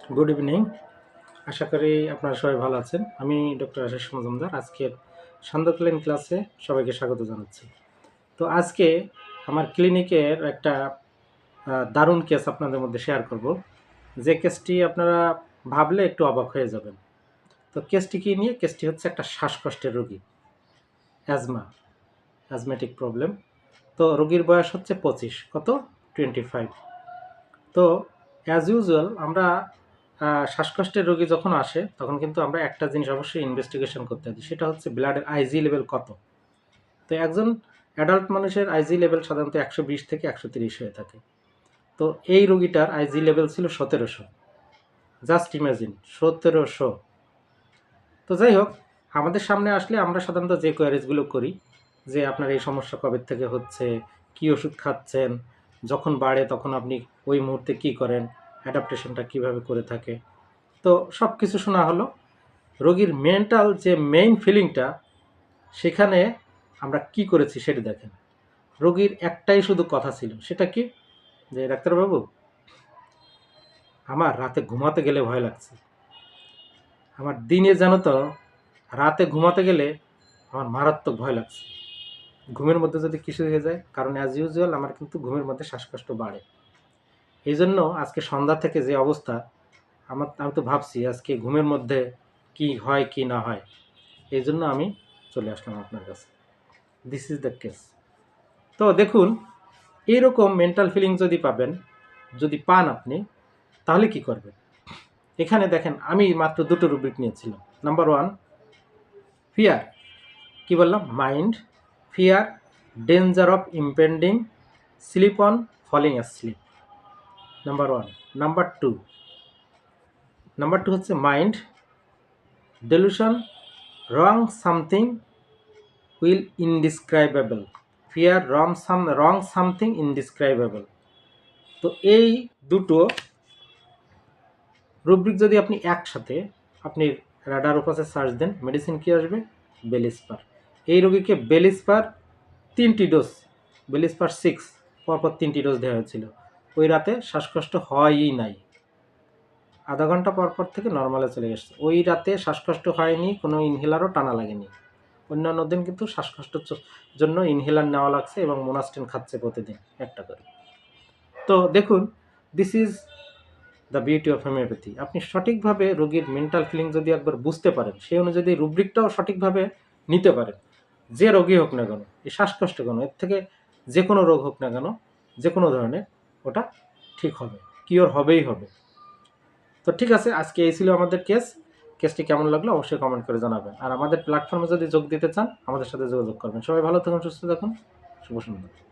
Good evening. আশা করি আপনারা সবাই ভালো আছেন। আমি ডক্টর আশিস মজুমদার। আজকের সান্ধ্যকালীন ক্লাসে সবাইকে স্বাগত জানাচ্ছি। তো আজকে আমার ক্লিনিকের একটা দারুণ কেস আপনাদের মধ্যে শেয়ার করব, যে কেসটি আপনারা ভাবলে একটু অবাক হয়ে যাবেন। তো কেসটি কী নিয়ে? কেসটি হচ্ছে একটা শ্বাসকষ্টের রোগী, অ্যাজমেটিক প্রবলেম। তো রোগীর বয়স হচ্ছে 25, কত 25। তো অ্যাজ ইউজুয়াল আমরা শ্বাসকষ্টের রোগী যখন আসে তখন কিন্তু আমরা একটা জিনিস অবশ্যই ইনভেস্টিগেশন করতে দিই, সেটা হচ্ছে ব্লাডের আইজি লেভেল কত। তো একজন অ্যাডাল্ট মানুষের আইজি লেভেল সাধারণত 120 থেকে 130 হয়ে থাকে। তো এই রোগীটার আইজি লেভেল ছিল 1700। Just imagine, 1700। তো যাই হোক, আমাদের সামনে আসলে আমরা সাধারণত যে কোয়ারিজগুলো করি, যে আপনার এই সমস্যা কবে থেকে হচ্ছে, কি ওষুধ খাচ্ছেন, যখন বাড়ে তখন আপনি ওই মুহূর্তে কি করেন, অ্যাডাপ্টেশনটা কিভাবে করে থাকে, তো সব কিছু শোনা হলো। রোগীর মেন্টাল যে মেইন ফিলিংটা, সেখানে আমরা কি করেছি সেটা দেখেন। রোগীর একটাই শুধু কথা ছিল, সেটা কি? যে ডাক্তারবাবু, আমার রাতে ঘুমাতে গেলে ভয় লাগছে। আমার দিনে জানো তো, রাতে ঘুমাতে গেলে আমার মারাত্মক ভয় লাগছে। ঘুমের মধ্যে যদি কিছু হয়ে যায়, কারণ অ্যাজ ইউজুয়াল আমার কিন্তু ঘুমের মধ্যে শ্বাসকষ্ট বাড়ে। এই জন্য আজকে সন্ধ্যা থেকে যে অবস্থা, আমি তো ভাবছি আজকে ঘুমের মধ্যে কি হয় কি না হয়। এই জন্য আমি চলে আসলাম আপনার কাছে। This is the case. তো দেখুন, এইরকম মেন্টাল ফিলিং যদি পান আপনি, তাহলে কি করবেন? এখানে দেখেন, আমি মাত্র দুটো রুব্রিক নিয়েছিলাম। Number 1, fear. কি বললাম? Mind, fear, danger of impending, sleep on, falling asleep. Number 1। Number two হচ্ছে mind, delusion, wrong something will indescribable, fear, wrong something indescribable. তো এই দুটো রুব্রিক যদি আপনি একসাথে আপনি রাডার ওপাসে সার্চ দেন, মেডিসিন কি আসবে? বেলিস্পার। এই রোগীকে বেলিস্পার 3টি ডোজ, বেলিস্পার 6 পরপর 3টি ডোজ দেওয়া হয়েছিল। ওই রাতে শ্বাসকষ্ট হয়ই নাই, আধা ঘন্টা পরপর থেকে নর্মালে চলে গেছে। ওই রাতে শ্বাসকষ্ট হয়নি, কোনো ইনহেলারও টানা লাগেনি। অন্যান্য দিন কিন্তু শ্বাসকষ্টের জন্য ইনহেলার নেওয়া লাগছে এবং মোনাস্টিন খাচ্ছে প্রতিদিন একটা করে। তো দেখুন, this is the beauty of homeopathy. আপনি সঠিকভাবে রোগীর মেন্টাল ফিলিং যদি একবার বুঝতে পারেন, সেই অনুযায়ী রুব্রিকটাও সঠিকভাবে নিতে পারেন, যে রোগী হোক না কেন, এই শ্বাসকষ্ট কেন, এর থেকে যে কোনো রোগ হোক না কেন, যে কোনো ধরনের, ওটা ঠিক হবে, কিওর হবেই হবে। তো ঠিক আছে, আজকে এই ছিল আমাদের কেসটি কেমন লাগলো অবশ্যই কমেন্ট করে জানাবেন। আর আমাদের প্ল্যাটফর্মে যদি যোগ দিতে চান, আমাদের সাথে যোগাযোগ করবেন। সবাই ভালো থাকুন, সুস্থ থাকুন, শুভ সন্ধ্যা।